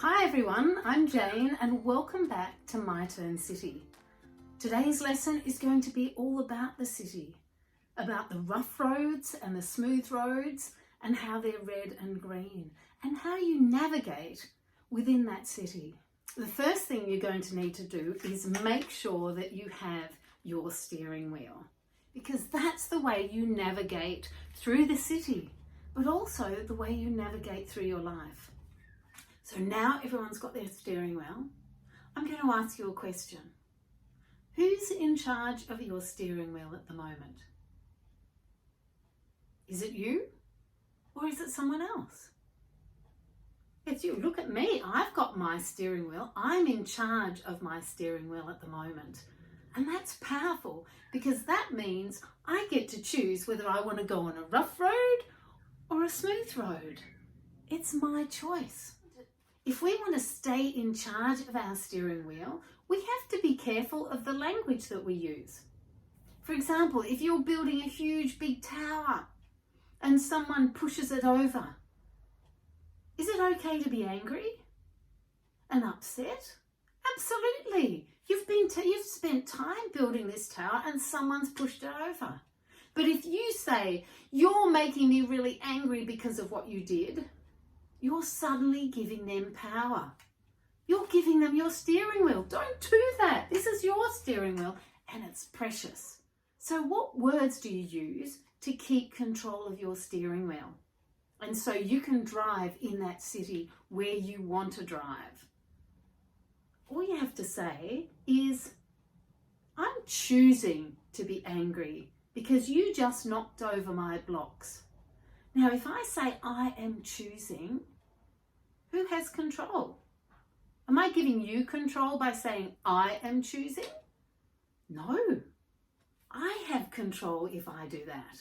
Hi everyone, I'm Jane and welcome back to MYTERN City. Today's lesson is going to be all about the city, about the rough roads and the smooth roads and how they're red and green and how you navigate within that city. The first thing you're going to need to do is make sure that you have your steering wheel, because that's the way you navigate through the city, but also the way you navigate through your life. So now everyone's got their steering wheel, I'm going to ask you a question. Who's in charge of your steering wheel at the moment? Is it you or is it someone else? It's you. Look at me. I've got my steering wheel. I'm in charge of my steering wheel at the moment. And that's powerful because that means I get to choose whether I want to go on a rough road or a smooth road. It's my choice. If we want to stay in charge of our steering wheel, we have to be careful of the language that we use. For example, if you're building a huge big tower and someone pushes it over, is it okay to be angry and upset? Absolutely. You've spent time building this tower and someone's pushed it over. But if you say, you're making me really angry because of what you did, you're suddenly giving them power. You're giving them your steering wheel. Don't do that. This is your steering wheel and it's precious. So what words do you use to keep control of your steering wheel? And so you can drive in that city where you want to drive. All you have to say is, I'm choosing to be angry because you just knocked over my blocks. Now, if I say I am choosing, who has control? Am I giving you control by saying I am choosing? No, I have control if I do that.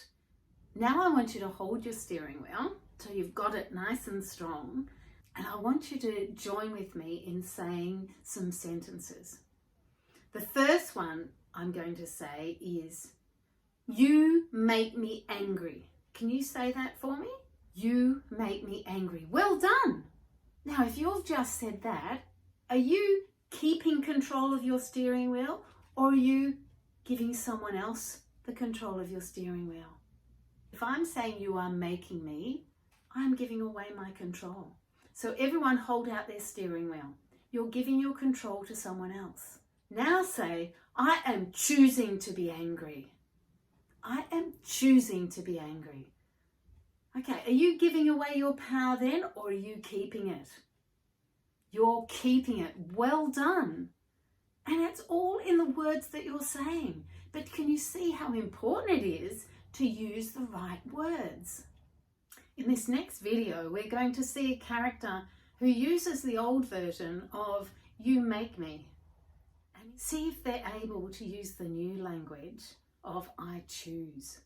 Now I want you to hold your steering wheel so you've got it nice and strong, and I want you to join with me in saying some sentences. The first one I'm going to say is, you make me angry. Can you say that for me? You make me angry. Well done. Now, if you've just said that, are you keeping control of your steering wheel or are you giving someone else the control of your steering wheel? If I'm saying you are making me, I'm giving away my control. So everyone hold out their steering wheel. You're giving your control to someone else. Now say, I am choosing to be angry. I am choosing to be angry. Okay, are you giving away your power then or are you keeping it? You're keeping it. Well done. And it's all in the words that you're saying. But can you see how important it is to use the right words? In this next video, we're going to see a character who uses the old version of you make me. And see if they're able to use the new language of I choose.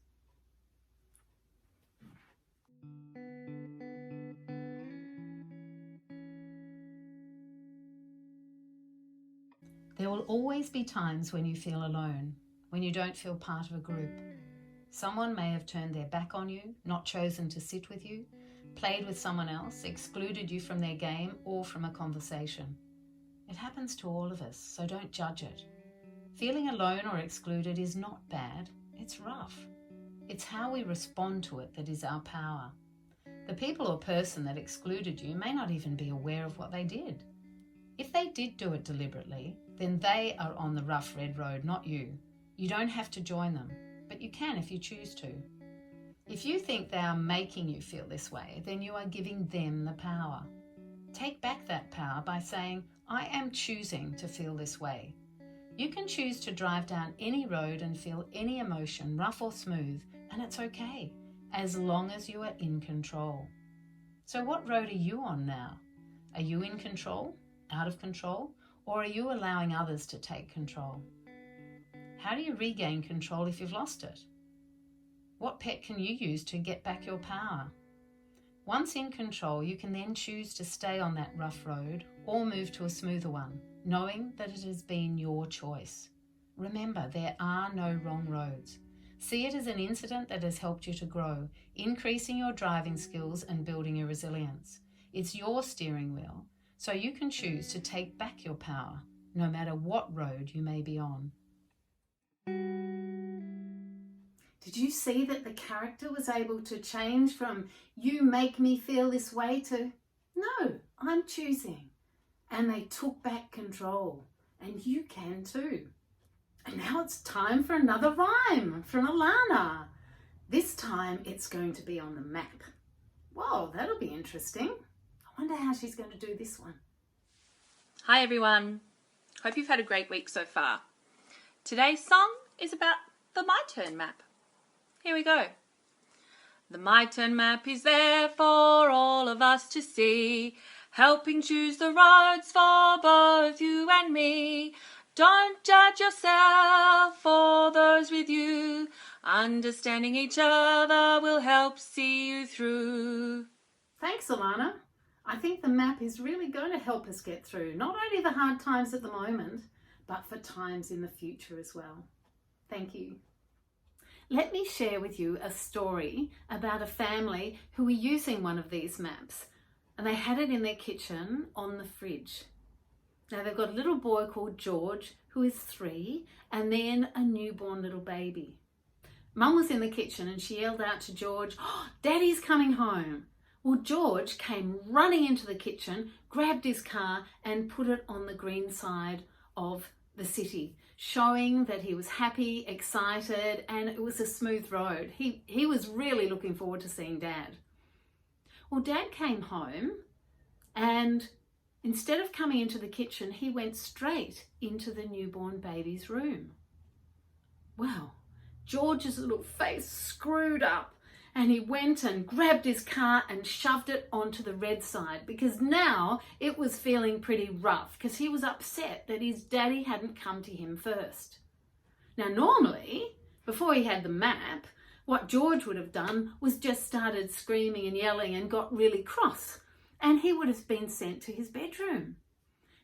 There will always be times when you feel alone, when you don't feel part of a group. Someone may have turned their back on you, not chosen to sit with you, played with someone else, excluded you from their game or from a conversation. It happens to all of us, so don't judge it. Feeling alone or excluded is not bad, it's rough. It's how we respond to it that is our power. The people or person that excluded you may not even be aware of what they did. If they did do it deliberately, then they are on the rough red road, not you. You don't have to join them, but you can if you choose to. If you think they are making you feel this way, then you are giving them the power. Take back that power by saying, I am choosing to feel this way. You can choose to drive down any road and feel any emotion, rough or smooth, and it's okay, as long as you are in control. So what road are you on now? Are you in control, out of control, or are you allowing others to take control? How do you regain control if you've lost it? What pet can you use to get back your power? Once in control, you can then choose to stay on that rough road or move to a smoother one, knowing that it has been your choice. Remember, there are no wrong roads. See it as an incident that has helped you to grow, increasing your driving skills and building your resilience. It's your steering wheel, So you can choose to take back your power, no matter what road you may be on. Did you see that the character was able to change from "you make me feel this way" to "no, I'm choosing"? And they took back control, and you can too. And now it's time for another rhyme from Alana. This time it's going to be on the map. Whoa, that'll be interesting. I wonder how she's going to do this one. Hi everyone, hope you've had a great week so far. Today's song is about the MyTERN map. Here we go. The MyTERN map is there for all of us to see, helping choose the roads for both you and me. Don't judge yourself or those with you. Understanding each other will help see you through. Thanks, Alana. I think the map is really going to help us get through not only the hard times at the moment, but for times in the future as well. Thank you. Let me share with you a story about a family who were using one of these maps, and they had it in their kitchen on the fridge. Now they've got a little boy called George who is 3, and then a newborn little baby. Mum was in the kitchen and she yelled out to George, "Oh, Daddy's coming home." Well, George came running into the kitchen, grabbed his car and put it on the green side of the city, showing that he was happy, excited, and it was a smooth road. He was really looking forward to seeing Dad. Well, Dad came home, and instead of coming into the kitchen, he went straight into the newborn baby's room. Well, George's little face screwed up, and he went and grabbed his car and shoved it onto the red side, because now it was feeling pretty rough because he was upset that his daddy hadn't come to him first. Now normally, before he had the map, what George would have done was just started screaming and yelling and got really cross, and he would have been sent to his bedroom.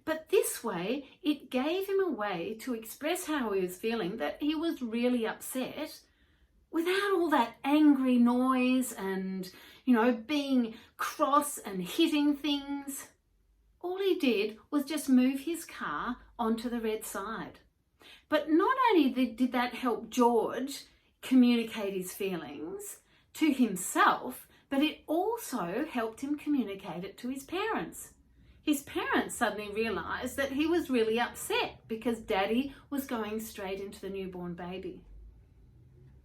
But this way, it gave him a way to express how he was feeling, that he was really upset, without all that angry noise and, being cross and hitting things. All he did was just move his car onto the red side. But not only did that help George communicate his feelings to himself, but it also helped him communicate it to his parents. His parents suddenly realised that he was really upset because Daddy was going straight into the newborn baby.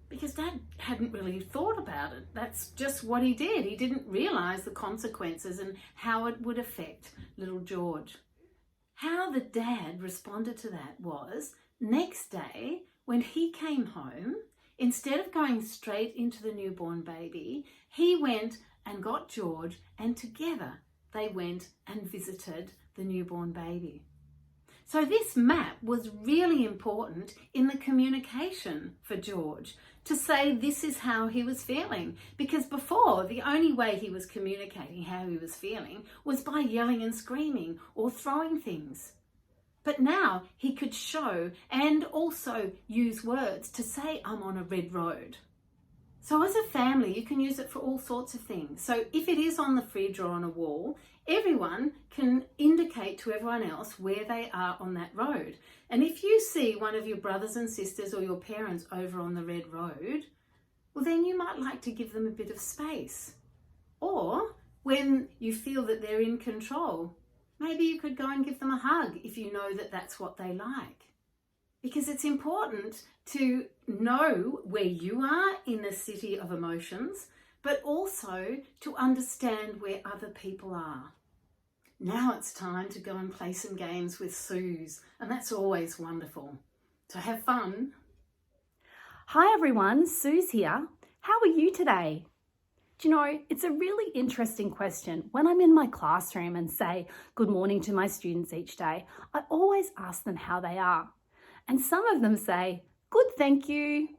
Because Dad hadn't really thought about it. That's just what he did. He didn't realise the consequences and how it would affect little George. How the dad responded to that was, next day when he came home, instead of going straight into the newborn baby, he went and got George, and together they went and visited the newborn baby. So this map was really important in the communication for George, to say this is how he was feeling, because before the only way he was communicating how he was feeling was by yelling and screaming or throwing things. But now he could show and also use words to say, "I'm on a red road." So as a family, you can use it for all sorts of things. So if it is on the fridge or on a wall, everyone can indicate to everyone else where they are on that road. And if you see one of your brothers and sisters or your parents over on the red road, well, then you might like to give them a bit of space. Or when you feel that they're in control, maybe you could go and give them a hug if you know that that's what they like. Because it's important to know where you are in the city of emotions, but also to understand where other people are. Now it's time to go and play some games with Suze, and that's always wonderful. So have fun. Hi everyone, Suze here. How are you today? Do you know, it's a really interesting question. When I'm in my classroom and say good morning to my students each day, I always ask them how they are. And some of them say, "Good, thank you."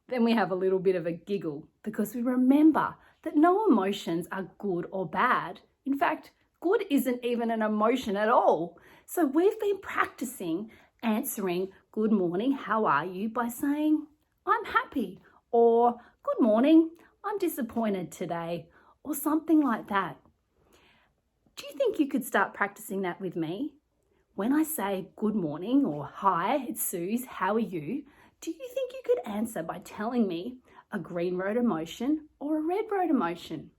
Then we have a little bit of a giggle because we remember that no emotions are good or bad. In fact, good isn't even an emotion at all. So we've been practicing answering "Good morning, how are you?" by saying, "I'm happy," or "Good morning, I'm disappointed today," or something like that. Do you think you could start practicing that with me? When I say good morning or hi, it's Suze, how are you? Do you think you could answer by telling me a green road emotion or a red road emotion?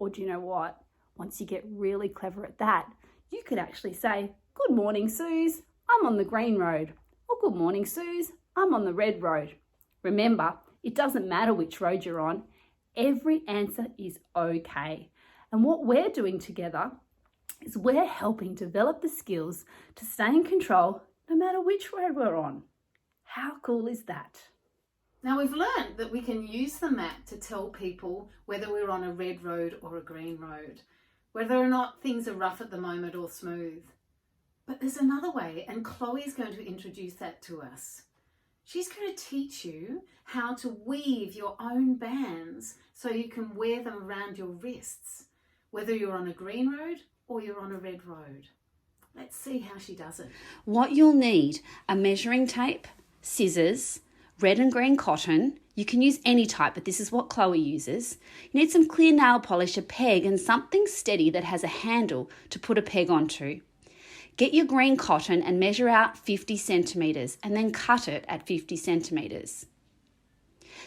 Or do you know what? Once you get really clever at that, you could actually say, good morning, Suze, I'm on the green road. Or good morning, Suze, I'm on the red road. Remember, it doesn't matter which road you're on. Every answer is okay. And what we're doing together is we're helping develop the skills to stay in control no matter which road we're on. How cool is that? Now we've learned that we can use the map to tell people whether we're on a red road or a green road, whether or not things are rough at the moment or smooth. But there's another way, and Chloe's going to introduce that to us. She's going to teach you how to weave your own bands so you can wear them around your wrists, whether you're on a green road or you're on a red road. Let's see how she does it. What you'll need are measuring tape, scissors, red and green cotton. You can use any type, but this is what Chloe uses. You need some clear nail polish, a peg, and something steady that has a handle to put a peg onto. Get your green cotton and measure out 50 centimetres and then cut it at 50 centimetres.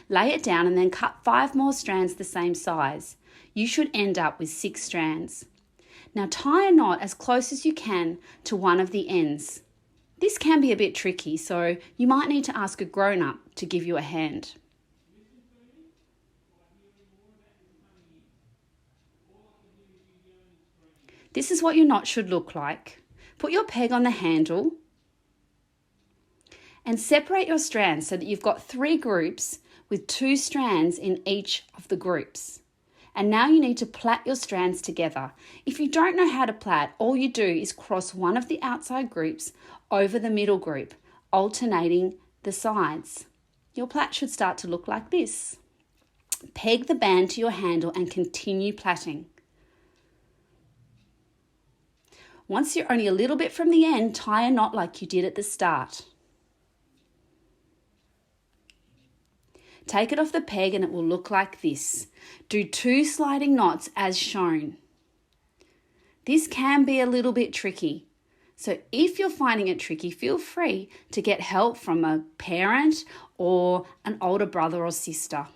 Lay it down and then cut 5 more strands the same size. You should end up with 6 strands. Now tie a knot as close as you can to one of the ends. This can be a bit tricky, so you might need to ask a grown-up to give you a hand. This is what your knot should look like. Put your peg on the handle and separate your strands so that you've got 3 groups with 2 strands in each of the groups. And now you need to plait your strands together. If you don't know how to plait, all you do is cross one of the outside groups over the middle group, alternating the sides. Your plait should start to look like this. Peg the band to your handle and continue plaiting. Once you're only a little bit from the end, tie a knot like you did at the start. Take it off the peg and it will look like this. Do 2 sliding knots as shown. This can be a little bit tricky. So if you're finding it tricky, feel free to get help from a parent or an older brother or sister.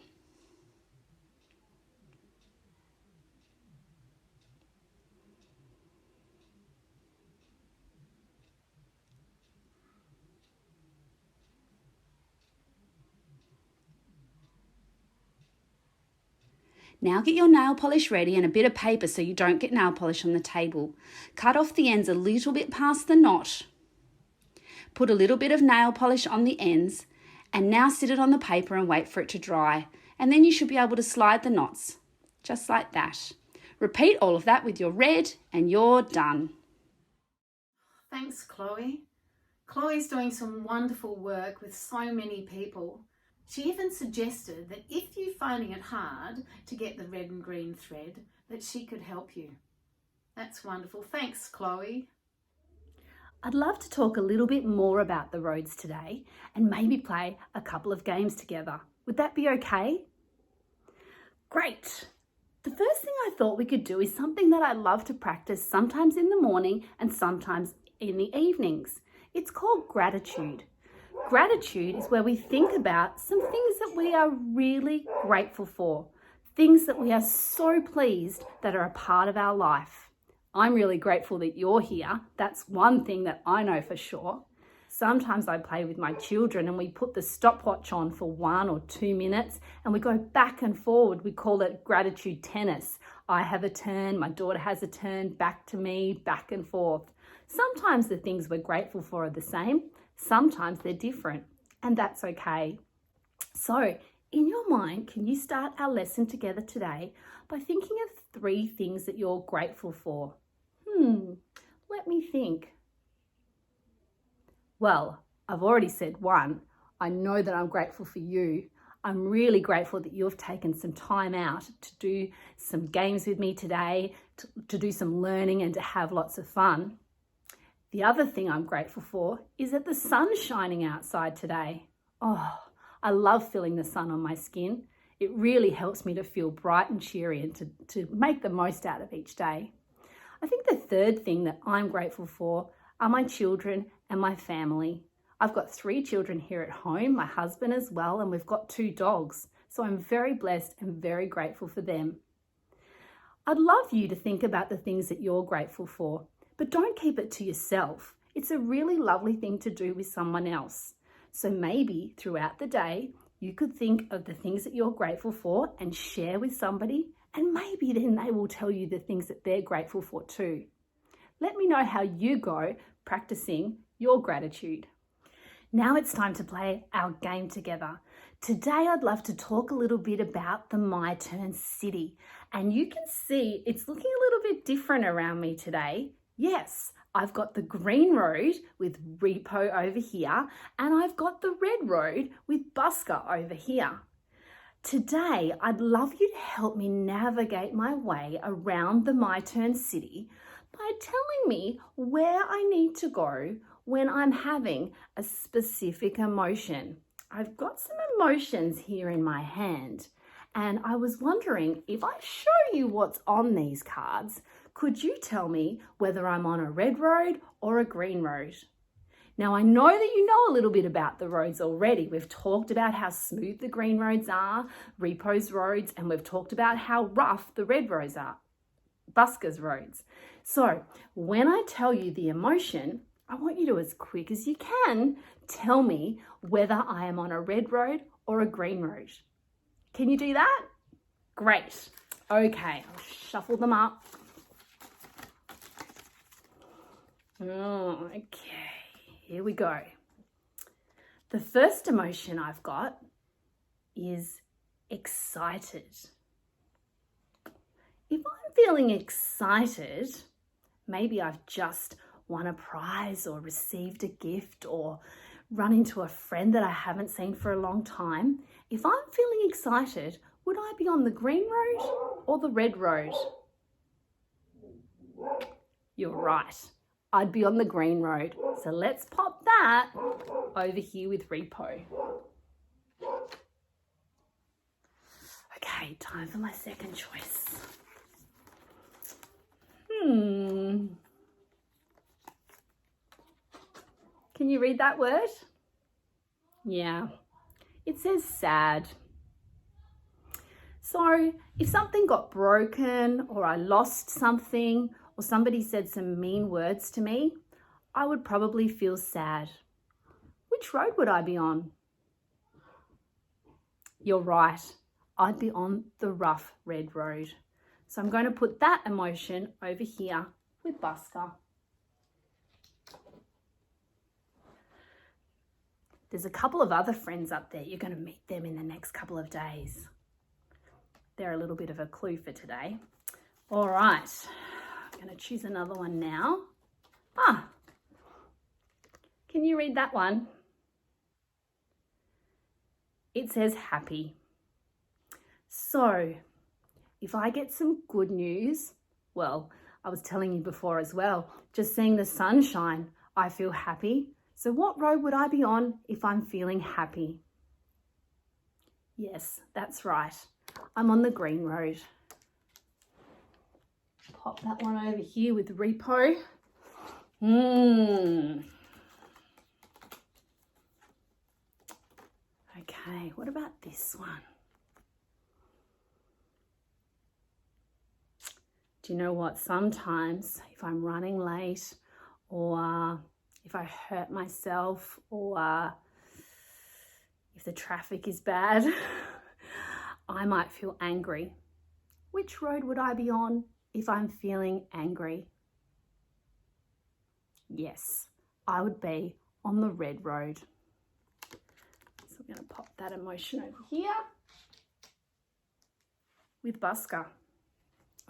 Now get your nail polish ready and a bit of paper so you don't get nail polish on the table. Cut off the ends a little bit past the knot. Put a little bit of nail polish on the ends and now sit it on the paper and wait for it to dry. And then you should be able to slide the knots, just like that. Repeat all of that with your red and you're done. Thanks, Chloe. Chloe's doing some wonderful work with so many people. She even suggested that if you're finding it hard to get the red and green thread, that she could help you. That's wonderful. Thanks, Chloe. I'd love to talk a little bit more about the roads today and maybe play a couple of games together. Would that be okay? Great. The first thing I thought we could do is something that I love to practice sometimes in the morning and sometimes in the evenings. It's called gratitude. Gratitude is where we think about some things that we are really grateful for, things that we are so pleased that are a part of our life. I'm really grateful that you're here. That's one thing that I know for sure. Sometimes I play with my children and we put the stopwatch on for 1 or 2 minutes and we go back and forward. We call it gratitude tennis. I have a turn, my daughter has a turn, back to me, back and forth. Sometimes the things we're grateful for are the same. Sometimes they're different, and that's okay. So, in your mind, can you start our lesson together today by thinking of 3 things that you're grateful for? Let me think. Well, I've already said 1. I know that I'm grateful for you. I'm really grateful that you've taken some time out to do some games with me today, to do some learning and to have lots of fun. The other thing I'm grateful for is that the sun's shining outside today. Oh, I love feeling the sun on my skin. It really helps me to feel bright and cheery and to make the most out of each day. I think the third thing that I'm grateful for are my children and my family. I've got 3 children here at home, my husband as well, and we've got 2 dogs. So I'm very blessed and very grateful for them. I'd love you to think about the things that you're grateful for, but don't keep it to yourself. It's a really lovely thing to do with someone else. So maybe throughout the day, you could think of the things that you're grateful for and share with somebody, and maybe then they will tell you the things that they're grateful for too. Let me know how you go practicing your gratitude. Now it's time to play our game together. Today I'd love to talk a little bit about the MYTERN City. And you can see it's looking a little bit different around me today. Yes, I've got the green road with Repo over here, and I've got the red road with Busker over here. Today, I'd love you to help me navigate my way around the MYTERN City by telling me where I need to go when I'm having a specific emotion. I've got some emotions here in my hand, and I was wondering if I show you what's on these cards, could you tell me whether I'm on a red road or a green road? Now, I know that you know a little bit about the roads already. We've talked about how smooth the green roads are, Repo's roads, and we've talked about how rough the red roads are, Busker's roads. So when I tell you the emotion, I want you to, as quick as you can, tell me whether I am on a red road or a green road. Can you do that? Great. Okay, I'll shuffle them up. Okay, here we go. The first emotion I've got is excited. If I'm feeling excited, maybe I've just won a prize or received a gift or run into a friend that I haven't seen for a long time. If I'm feeling excited, would I be on the green road or the red road? You're right. I'd be on the green road. So let's pop that over here with Repo. Okay, time for my second choice. Can you read that word? Yeah, it says sad. So if something got broken or I lost something or somebody said some mean words to me, I would probably feel sad. Which road would I be on? You're right, I'd be on the rough red road. So I'm going to put that emotion over here with Busker. There's a couple of other friends up there. You're going to meet them in the next couple of days. They're a little bit of a clue for today. All right, I'm going to choose another one now. Can you read that one? It says happy. So if I get some good news, well, I was telling you before as well, just seeing the sunshine, I feel happy. So what road would I be on if I'm feeling happy? Yes, that's right. I'm on the green road. Pop that one over here with Repo. Okay, what about this one? Do you know what? Sometimes if I'm running late or if I hurt myself or if the traffic is bad, I might feel angry. Which road would I be on if I'm feeling angry? Yes, I would be on the red road. So I'm going to pop that emotion over here with Busker.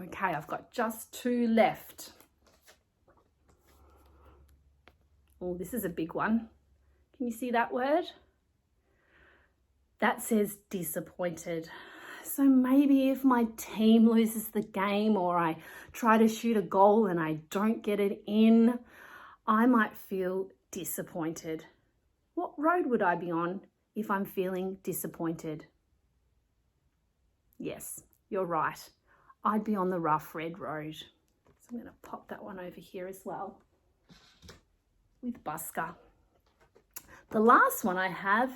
Okay, I've got just 2 left. Oh, this is a big one. Can you see that word? That says disappointed. So maybe if my team loses the game or I try to shoot a goal and I don't get it in, I might feel disappointed. What road would I be on if I'm feeling disappointed? Yes, you're right. I'd be on the rough red road. So So I'm going to pop that one over here as well with Busker. The last one I have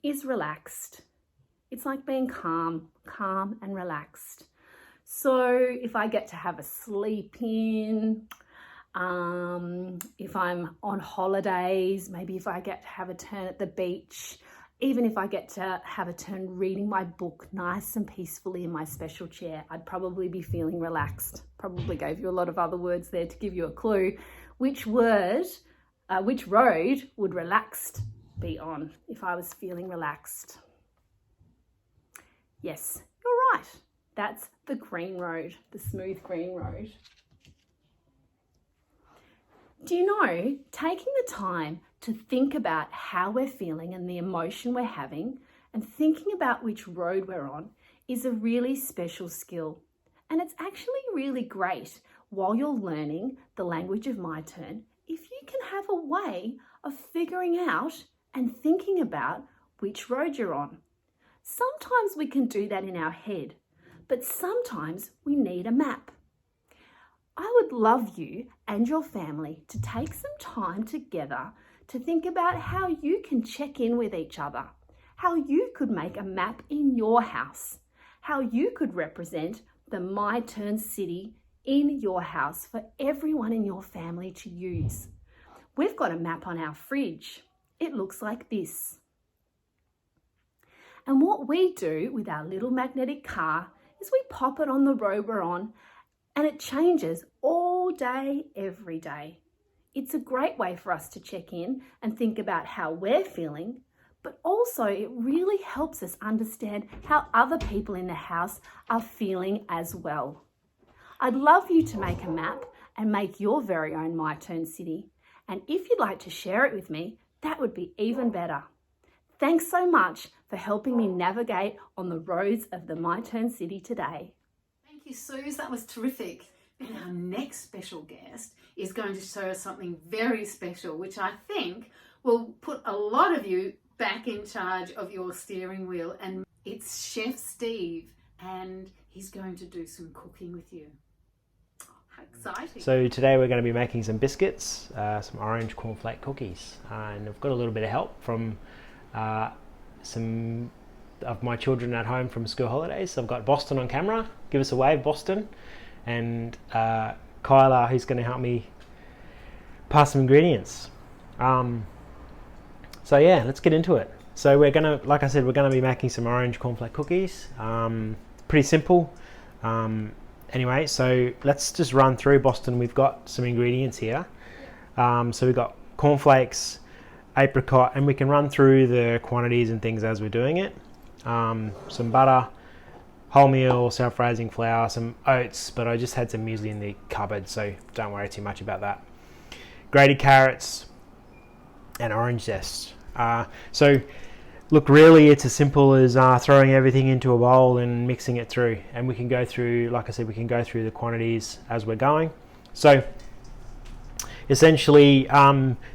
is relaxed. It's like being calm and relaxed. So if I get to have a sleep in, if I'm on holidays, maybe if I get to have a turn at the beach, even if I get to have a turn reading my book nice and peacefully in my special chair, I'd probably be feeling relaxed. Probably gave you a lot of other words there to give you a clue. Which road would relaxed be on if I was feeling relaxed? Yes, you're right. That's the green road, the smooth green road. Do you know, taking the time to think about how we're feeling and the emotion we're having and thinking about which road we're on is a really special skill. And it's actually really great while you're learning the language of My Turn if you can have a way of figuring out and thinking about which road you're on. Sometimes we can do that in our head, but sometimes we need a map. I would love you and your family to take some time together to think about how you can check in with each other, how you could make a map in your house, how you could represent the MYTERN City in your house for everyone in your family to use. We've got a map on our fridge. It looks like this. And what we do with our little magnetic car is we pop it on the road we're on, and it changes all day, every day. It's a great way for us to check in and think about how we're feeling, but also it really helps us understand how other people in the house are feeling as well. I'd love you to make a map and make your very own MYTERN City. And if you'd like to share it with me, that would be even better. Thanks so much for helping me navigate on the roads of the MYTERN City today. Thank you, Suze. That was terrific. And our next special guest is going to show us something very special, which I think will put a lot of you back in charge of your steering wheel. And it's Chef Steve, and he's going to do some cooking with you. How exciting. So today we're going to be making some biscuits, some orange cornflake cookies. And I've got a little bit of help from some of my children at home from school holidays. So I've got Boston on camera. Give us a wave, Boston. And Kyla, who's going to help me pass some ingredients. So yeah, let's get into it. So we're going to, like I said, we're going to be making some orange cornflake cookies. Pretty simple. Anyway, so let's just run through. Boston, we've got some ingredients here. So we've got cornflakes, apricot, and we can run through the quantities and things as we're doing it. Some butter, wholemeal, self-raising flour, some oats, but I just had some muesli in the cupboard, so don't worry too much about that. Grated carrots and orange zest. So look, really it's as simple as throwing everything into a bowl and mixing it through, and we can go through, like I said, we can go through the quantities as we're going. So essentially,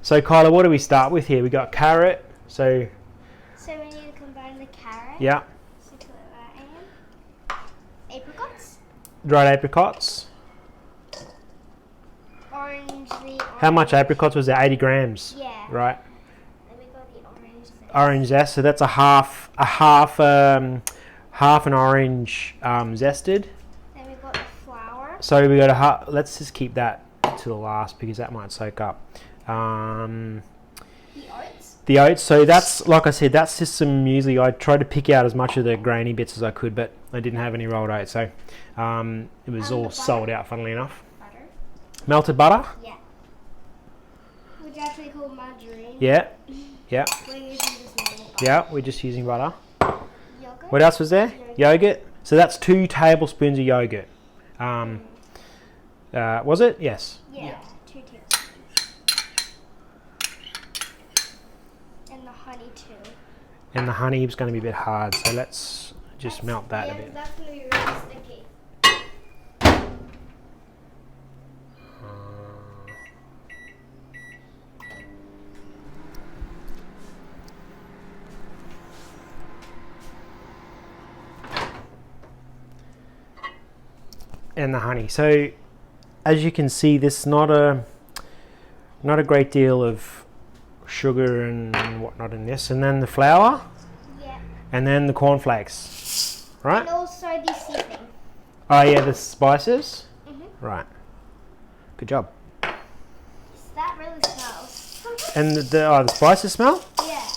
so Kyla, what do we start with here? We got carrot, so we need to combine the carrot. yeah, So put that in. Apricots. dried apricots. Orange. How much apricots was there? 80 grams. Yeah. Right. Then we got the orange. Orange zest. So that's a half an orange zested. Then we got the flour. So we got a half. Let's just keep that to the last because that might soak up. The oats. The oats. So that's, like I said, that's just some muesli. I tried to pick out as much of the grainy bits as I could, but I didn't have any rolled oats, so it was all sold out. Funnily enough. Butter. Melted butter. Yeah. Which actually called margarine. Yeah. Yeah. We're using just normal butter. Yeah. We're just using butter. Yogurt. What else was there? Yogurt. So that's 2 tablespoons of yogurt. Was it? Yes. Yeah. 2 tablespoons. And the honey too. And the honey is going to be a bit hard, so let's just melt that a bit. That's going to be really sticky. and the honey. So as you can see, there's not a great deal of sugar and whatnot in this. And then the flour, Yeah. and then the cornflakes, right? And also the seasoning. Oh yeah, the spices. Right. Good job. That really smells. And the spices smell. Yeah.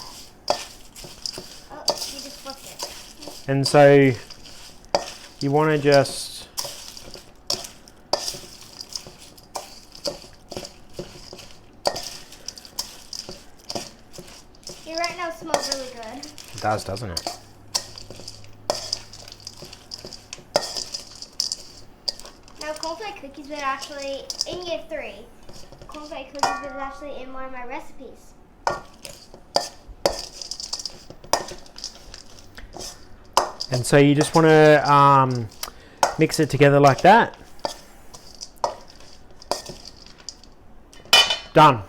Oh, you just flipped it. And so you want to just Right now it smells really good. It does, doesn't it? Now cornflake cookies were actually in year 3. Cornflake cookies was actually in one of my recipes. And so you just want to mix it together like that. Done.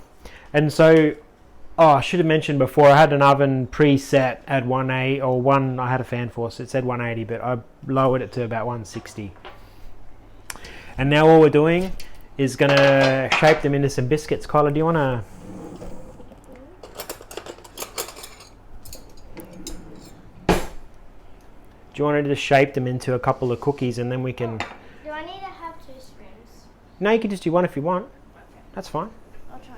And so, I should have mentioned before, I had an oven preset at 180 or one. I had a fan force. It said 180, but I lowered it to about 160. And now all we're doing is going to shape them into some biscuits. Kyla, do you want to? Do you want to just shape them into a couple of cookies, and then we can? Do I need to have 2 spoons? No, you can just do one if you want. That's fine. I'll try.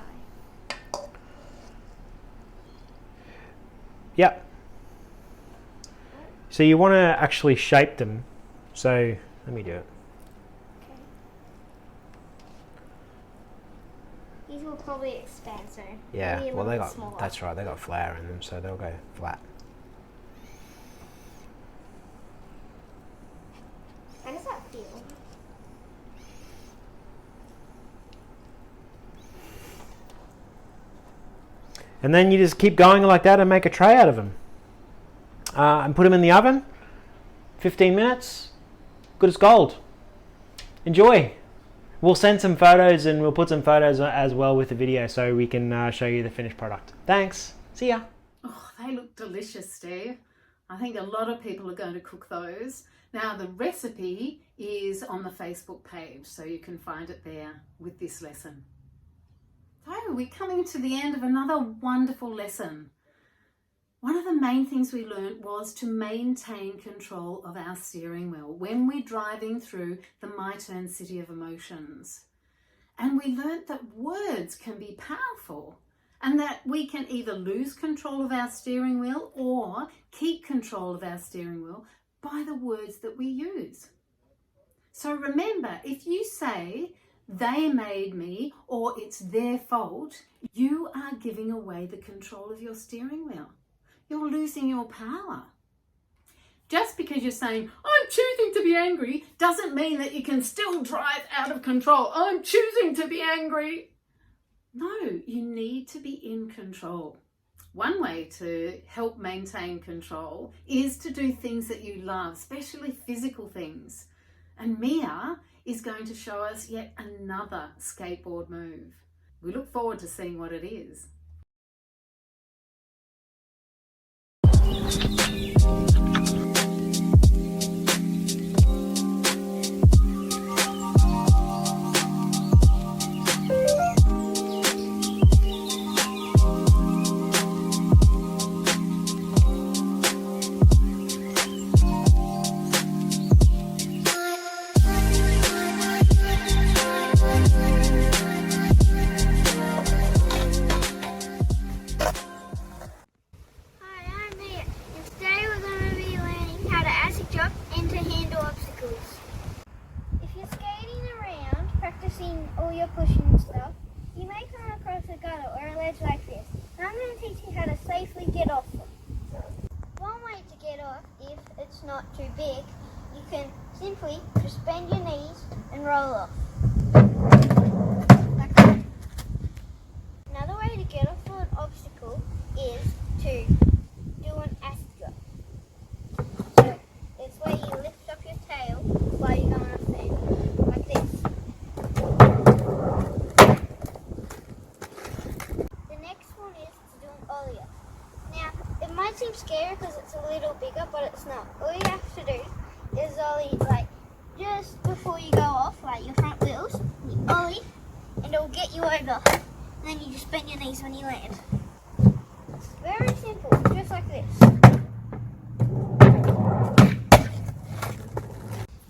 Yep. So you want to actually shape them. So let me do it. Okay. These will probably expand, so Yeah. maybe a Well, little bit smaller. that's right. They got flour in them, so they'll go flat. How does that feel? And then you just keep going like that and make a tray out of them. And put them in the oven. 15 minutes. Good as gold. Enjoy. We'll send some photos, and we'll put some photos as well with the video so we can show you the finished product. Thanks. See ya. Oh, they look delicious, Steve. I think a lot of people are going to cook those. Now, the recipe is on the Facebook page, so you can find it there with this lesson. So, we're coming to the end of another wonderful lesson. One of the main things we learned was to maintain control of our steering wheel when we're driving through the MYTERN City of Emotions. And we learned that words can be powerful, and that we can either lose control of our steering wheel or keep control of our steering wheel by the words that we use. So remember, if you say, "They made me," or "It's their fault," you are giving away the control of your steering wheel. You're losing your power. Just because you're saying, "I'm choosing to be angry," doesn't mean that you can still drive out of control. "I'm choosing to be angry." No, you need to be in control. One way to help maintain control is to do things that you love, especially physical things. And Mia is going to show us yet another skateboard move. We look forward to seeing what it is. Hi, I'm Mia, and today we're going to be learning how to acid jump and to handle obstacles. If you're skating around, practicing all your pushing and stuff, you may come across a gutter or a ledge like this. And I'm going to teach you how to safely get off them. One way to get off, if it's not too big, you can simply just bend your knees and roll off. Like that. Another way to get off an obstacle is to do an acid drop. So it's where you lift up your tail while you're going off there, like this. The next one is to do an ollie off. Now, it might seem scary because it's a little bigger, but it's not. All you have to do is ollie like just before you go off, like your front wheels, you ollie, and it'll get you over. And then you just bend your knees when you land. Very simple, just like this.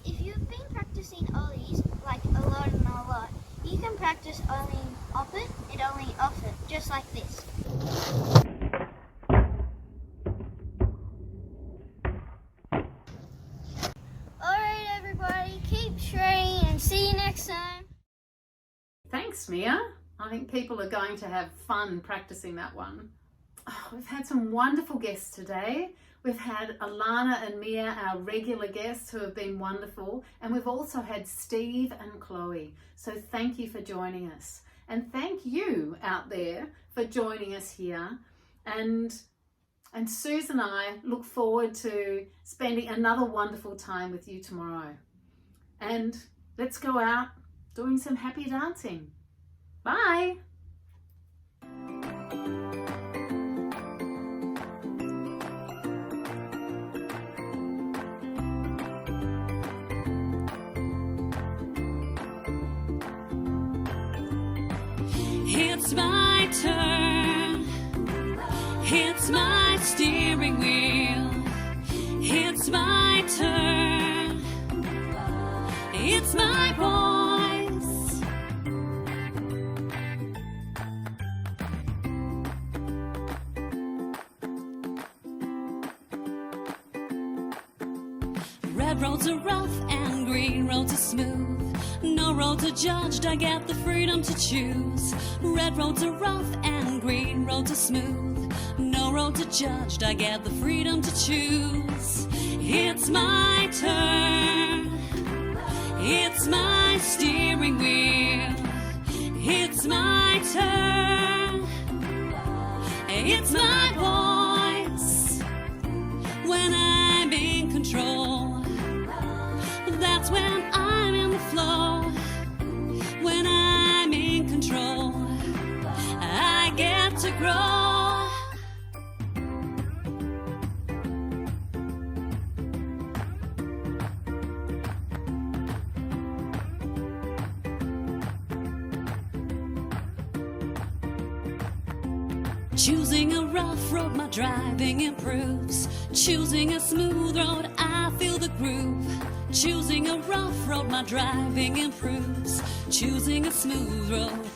If you've been practicing ollies, like a lot, you can practice ollieing off it and ollieing off it, just like this. Alright everybody, keep shredding and see you next time. Thanks, Mia. I think people are going to have fun practicing that one. Oh, we've had some wonderful guests today. We've had Alana and Mia, our regular guests, who have been wonderful. And we've also had Steve and Chloe. So thank you for joining us. And thank you out there for joining us here. And Suze and I look forward to spending another wonderful time with you tomorrow. And let's go out doing some happy dancing. Bye. It's my turn. It's my steering wheel. It's my turn. It's my voice. Red roads are rough and green roads are smooth. No roads are judged, I get the freedom to choose. Red roads are rough and green roads are smooth. No roads are judged, I get the freedom to choose. It's my turn. It's my steering wheel. It's my turn. It's my voice. When I'm in control, that's when I'm in the flow. When I'm in control, I get to grow. Choosing a rough road, my driving improves. Choosing a smooth road, I feel the groove. Choosing a rough road, my driving improves. Choosing a smooth road,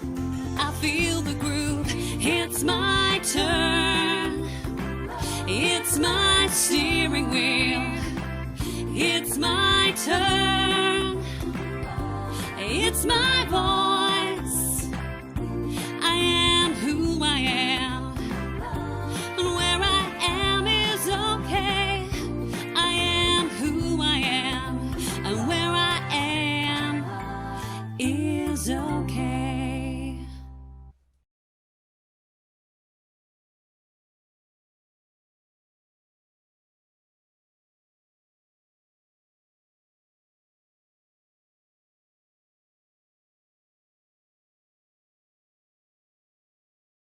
I feel the groove. It's my turn. It's my steering wheel. It's my turn. It's my voice. I am who I am. And where I am is okay. I am who I am. And where I am is okay.